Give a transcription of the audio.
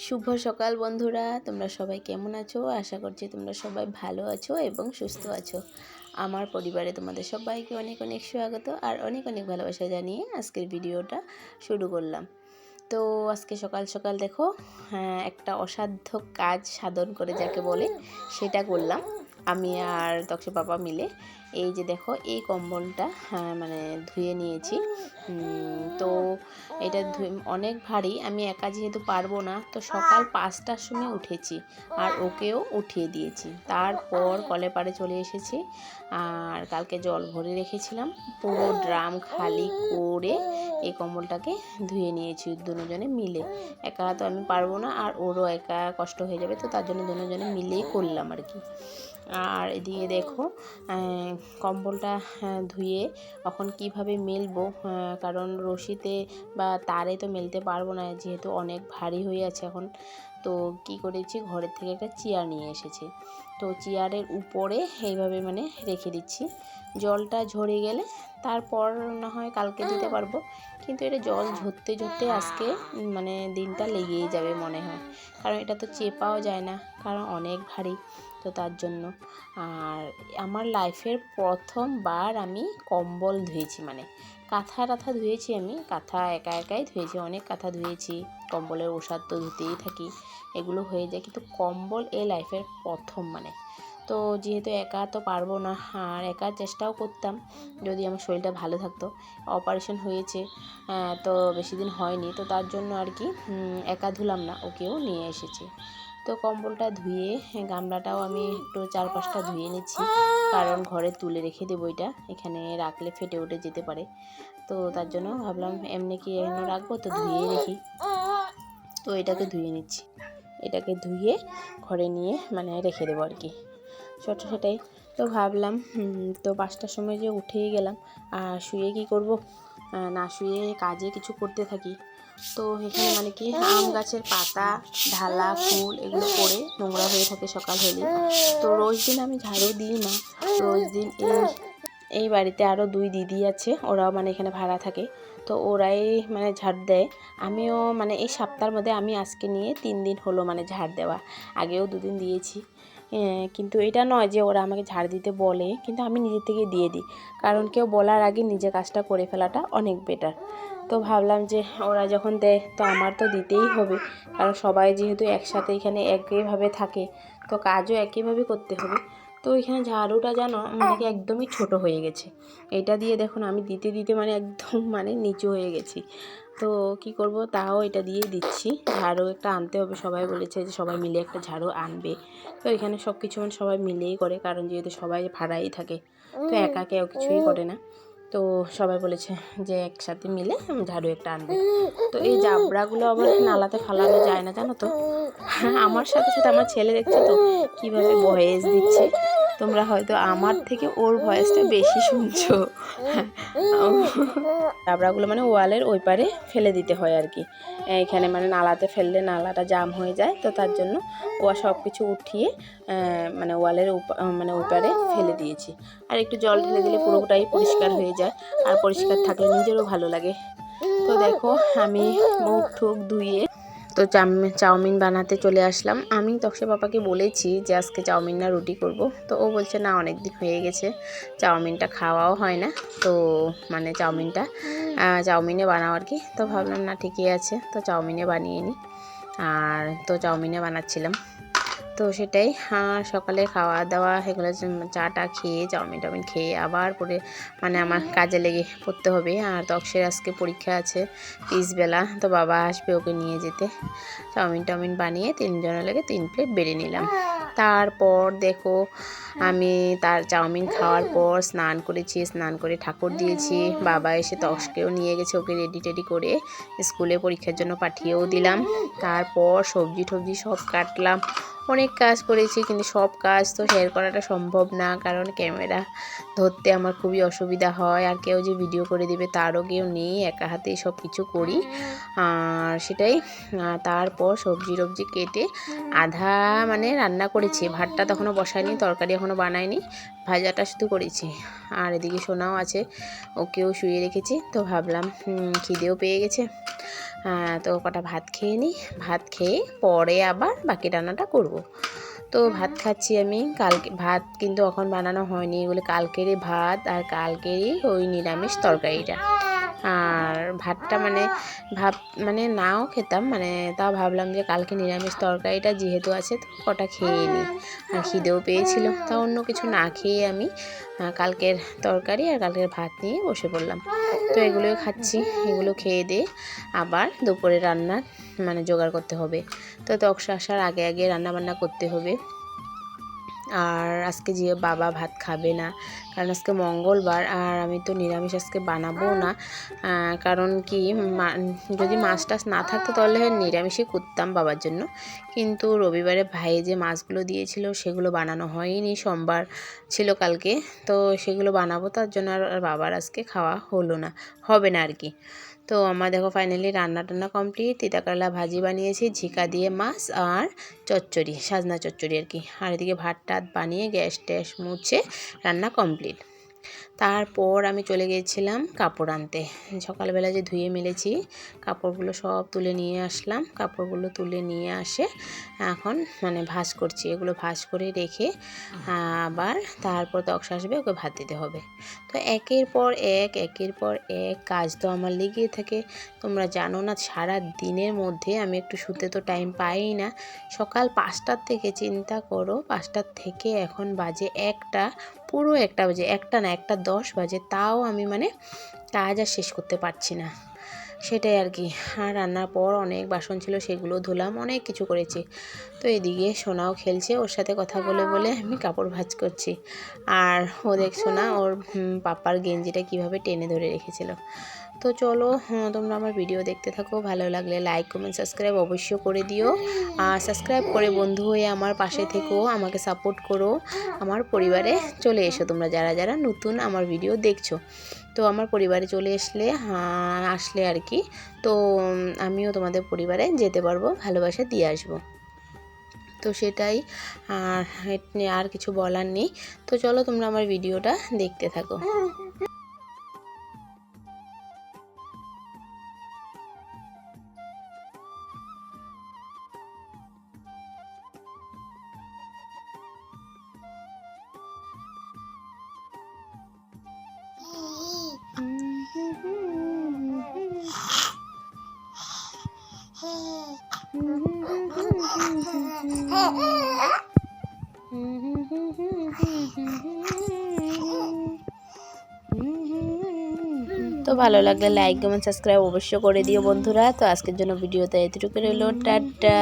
শুভ সকাল বন্ধুরা, তোমরা সবাই কেমন আছো? আশা করছি তোমরা সবাই ভালো আছো এবং সুস্থ আছো। আমার পরিবারে তোমাদের সবাইকে অনেক অনেক স্বাগত আর অনেক অনেক ভালোবাসা জানিয়ে আজকের ভিডিওটা শুরু করলাম। তো আজকে সকাল সকাল দেখো, একটা অসাধ্য কাজ সাধন করে যাকে বলে সেটা করলাম আমি আর তক্ষ বাবা মিলে। এই যে দেখো, এই কম্বলটা মানে ধুয়ে নিয়েছি। তো এটা অনেক ভারী, আমি একা যেহেতু পারবো না, তো সকাল 5টার সময় উঠেছি আর ওকেও উঠিয়ে দিয়েছি। তারপর কলে পাড়ে চলে এসেছি আর কালকে জল ভরে রেখেছিলাম, পুরো ড্রাম খালি করে এই কম্বলটাকে ধুয়ে নিয়েছি দুজনে মিলে। একা তো আমি পারবো না আর ওরও একা কষ্ট হয়ে যাবে, তো তার জন্য দুজনে মিলেই করলাম আর কি। আর এদিকে দেখো, কম্বলটা ধুয়ে এখন কিভাবে মেলবো, কারণ রশিতে বা তারে তো মেলতে পারবো না যেহেতু অনেক ভারী হয়ে আছে এখন। তো কি করেছি, ঘরের থেকে একটা চেয়ার নিয়ে এসেছি, তো চেয়ারের উপরে এইভাবে মানে রেখে দিচ্ছি। জলটা ঝরে গেলে তারপর না হয় কালকে দিতে পারবো, কিন্তু এটা জল ঝরতে ঝরতে আজকে মানে দিনটা লেগেই যাবে মনে হয়, কারণ এটা তো চেপাও যায় না, কারণ অনেক ভারী। তো তার জন্য আর আমার লাইফের প্রথমবার আমি কম্বল ধুয়েছি, মানে কাঁথা টাথা ধুয়েছি, আমি কাঁথা একা একাই ধুয়েছি, অনেক কাঁথা ধুয়েছি, কম্বলের ওষুধ তো ধুতেই থাকি, এগুলো হয়ে যায়, কিন্তু কম্বল এই লাইফের প্রথম মানে। তো যেহেতু একা তো পারবো না আর একা চেষ্টাও করতাম যদি আমার শরীরটা ভালো থাকতো। অপারেশন হয়েছে, তো বেশি দিন হয়নি, তো তার জন্য আর কি একা ধুলাম না, ওকেও নিয়ে এসেছি। তো কম্বলটা ধুয়ে গামলাটাও আমি একটু 4-5টা ধুয়ে নিচ্ছি, কারণ ঘরে তুলে রেখে দেবো, এটা এখানে রাখলে ফেটে উঠে যেতে পারে। তো তার জন্য ভাবলাম এমনি কি এমন রাখবো, তো ধুয়ে রেখি। তো এটাকে ধুয়ে নিচ্ছি, এটাকে ধুয়ে ঘরে নিয়ে মানে রেখে দেবো আর কি, সেটাই। তো ভাবলাম তো 5টার সময় যে উঠেই গেলাম, আর শুয়ে কি করব, না শুয়ে কাজে কিছু করতে থাকি। তো এখানে মানে কি আম গাছের পাতা, ঢালা, ফুল এগুলো পড়ে নোংরা হয়ে থাকে সকাল হলে, তো রোজ দিন আমি ঝাড়ু দিই না। রোজ দিন এই বাড়িতে আরও 2 দিদি আছে, ওরাও মানে এখানে ভাড়া থাকে, তো ওরাই মানে ঝাড় দেয়। আমিও মানে এই সপ্তাহের মধ্যে আমি আজকে নিয়ে 3 দিন হলো মানে ঝাড় দেওয়া, আগেও 2 দিন দিয়েছি। কিন্তু এটা নয় যে ওরা আমাকে ঝাড় দিতে বলে, কিন্তু আমি নিজে থেকে দিয়ে দিই, কারণ কেউ বলার আগে নিজে কাজটা করে ফেলাটা অনেক বেটার। তো ভাবলাম যে ওরা যখন দেয় তো আমার তো দিতেই হবে, কারণ সবাই যেহেতু একসাথে এখানে একইভাবে থাকে, তো কাজও একইভাবে করতে হবে। তো এখানে ঝাড়ুটা যেন মানে একদমই ছোট হয়ে গেছে, এটা দিয়ে দেখুন আমি দিতে দিতে মানে একদম মানে নিচু হয়ে গেছি। তো কি করব, তাও এটা দিয়েই দিচ্ছি। ঝাড়ু একটা আনতে হবে, সবাই বলেছে যে সবাই মিলে একটা ঝাড়ু আনবে। তো এখানে সব কিছু মানে সবাই মিলেই করে, কারণ যেহেতু সবাই ভাড়াই থাকে, তো একা কেউ কিছুই করে না। তো সবাই বলেছে যে একসাথে মিলে ঝাড়ু একটা আনবে। তো এই জাবড়াগুলো আবার নালাতে ফালানো যায় না, জানো তো। আমার সাথে সাথে আমার ছেলে দেখছো তো কীভাবে ভয়েস দিচ্ছে, তোমরা হয়তো আমার থেকে ওর ভয়েসটা বেশি শুনছো। জাবড়াগুলো মানে ওয়ালের ওই পারে ফেলে দিতে হয় আর কি, এখানে মানে নালাতে ফেললে নালাটা জাম হয়ে যায়, তো তার জন্য ও সব কিছু উঠিয়ে মানে ওয়ালের মানে ওই পারে ফেলে দিয়েছি। আর একটু জল ঢেলে দিলে পুরোটাই পরিষ্কার হয়ে যায়, আর পরিষ্কার থাকলে নিজেরও ভালো লাগে। তো দেখো আমি মুখ ঠুক ধুয়ে তো চাউমিন বানাতে চলে আসলাম। আমি তক্ষ পাপাকে বলেছি যে আজকে চাউমিন না রুটি করব, তো ও বলছে না অনেক দিন হয়ে গেছে চাউমিনটা খাওয়াও হয় না, তো মানে চাউমিনে বানাও আর কি। তো ভাবলাম না ঠিকই আছে, তো চাউমিনে বানিয়ে নিই। আর তো চাউমিনে বানাচ্ছিলাম, তো সেটাই। সকালে খাওয়া দাওয়া এগুলো চাটা খেয়ে চাউমিন খেয়ে আবার পরে মানে আমার কাজে লেগে পড়তে হবে। আর তক্সের আজকে পরীক্ষা আছে পিসবেলা, তো বাবা আসবে ওকে নিয়ে যেতে। চাউমিন বানিয়ে 3 জনের লেগে 3 প্লেট বেড়ে নিলাম। তারপর দেখো আমি তার চাউমিন খাওয়ার পর স্নান করেছি, স্নান করে ঠাকুর দিয়েছি। বাবা এসে তক্সকেও নিয়ে গেছে, ওকে রেডি করে স্কুলে পরীক্ষার জন্য পাঠিয়েও দিলাম। তারপর সবজি সব কাটলাম, অনেক কাজ করেছি, কিন্তু সব কাজ তো শেয়ার করাটা সম্ভব না, কারণ ক্যামেরা ধরতে আমার খুবই অসুবিধা হয়, আর কেউ যে ভিডিও করে দেবে তারও কেউ নেই, একা হাতেই সব কিছু করি। আর সেটাই। তারপর সবজি কেটে আধা মানে রান্না করেছি, ভাতটা তখনও বসাইনি, তরকারি এখনও বানাইনি, ভাজাটা শুধু করেছি। আর এদিকে সোনাও আছে, ওকেও শুয়ে রেখেছি। তো ভাবলাম খিদেও পেয়ে গেছে, তো কটা ভাত খেয়ে নিই, ভাত খেয়ে পরে আবার বাকি রান্নাটা করব। তো ভাত খাচ্ছি আমি। কালকে ভাত কিন্তু এখন বানানো হয়নি, এগুলো কালকেরই ভাত আর কালকেরই ওই নিরামিষ তরকারিটা। আর ভাতটা মানে নাও খেতাম, তাও ভাবলাম যে কালকে নিরামিষ তরকারিটা যেহেতু আছে তো কটা খেয়ে নিই। আর খিদেও পেয়েছিল, তা অন্য কিছু না খেয়ে আমি কালকের তরকারি আর কালকের ভাত নিয়ে বসে পড়লাম। তো এগুলোই খাচ্ছি, এগুলো খেয়ে দিয়ে আবার দুপুরে রান্নার জোগাড় করতে হবে। তো তক্স আসার আগে আগে রান্নাবান্না করতে হবে। আর আজকে যে বাবা ভাত খাবে না, কারণ আজকে মঙ্গলবার, আর আমি তো নিরামিষ আজকে বানাবো না। কারণ কি, যদি মাছ টাছ না থাকতো তাহলে নিরামিষই করতাম বাবার জন্য, কিন্তু রবিবারে ভাই যে মাছগুলো দিয়েছিল সেগুলো বানানো হয়নি, সোমবার ছিল কালকে, তো সেগুলো বানাবো, তার জন্য আর বাবার আজকে খাওয়া হবে না আর কি। তো আমার দেখো ফাইনালি রান্না টান্না কমপ্লিট। তিতা করলা ভাজি বানিয়েছি, ঝিকা দিয়ে মাছ আর চচ্চড়ি, সাজনা চচ্চড়ি আর কি। আর এদিকে ভাত টাত বানিয়ে গ্যাস ট্যাস মুছে রান্না কমপ্লিট। তারপর আমি চলে গিয়েছিলাম কাপড় আনতে। সকালবেলা যে ধুয়ে মেলেছি কাপড়গুলো সব তুলে নিয়ে আসলাম। কাপড়গুলো তুলে নিয়ে আসে এখন ভাঁজ করছি, এগুলো ভাঁজ করে রেখে আবার তারপর তক্স আসবে, ওকে ভাত দিতে হবে। তো একের পর এক কাজ তো আমার লেগেই থাকে। তোমরা জানো না, সারা দিনের মধ্যে আমি একটু শুতে তো টাইম পাই না। সকাল 5টার থেকে, চিন্তা করো, 5টার থেকে এখন বাজে 1টা, পুরো 1টা বাজে, 1টা না 1:10 বাজে, তাও আমি কাজ আর শেষ করতে পারছি না, সেটাই আর কি। আর রান্নার পর অনেক বাসন ছিল, সেগুলো ধুলাম, অনেক কিছু করেছি। তো এদিকে সোনাও খেলছে, ওর সাথে কথা বলে বলে আমি কাপড় ভাঁজ করছি। আর ও দেখছো না, ওর পাপার গেঞ্জিটা কিভাবে টেনে ধরে রেখেছিল। তো চলো, তোমরা আমার ভিডিও দেখতে থাকো, ভালো লাগলে লাইক কমেন্ট সাবস্ক্রাইব অবশ্যই করে দিও। আর সাবস্ক্রাইব করে বন্ধু হয়ে আমার পাশে থেকো, আমাকে সাপোর্ট করো, আমার পরিবারে চলে এসো তোমরা যারা যারা নতুন আমার ভিডিও দেখছো। তো আমার পরিবারে চলে আসলে আর কি, তো আমিও তোমাদের পরিবারে যেতে পারবো, ভালোবাসা দিয়ে আসবো। তো সেটাই, আর কিছু বলার নেই। তো চলো তোমরা আমার ভিডিওটা দেখতে থাকো। তো ভালো লাগলে লাইক কমেন্ট সাবস্ক্রাইব অবশ্যই করে দিও বন্ধুরা। তো আজকের জন্য ভিডিওতে এতটুকু রইলো, টাটা।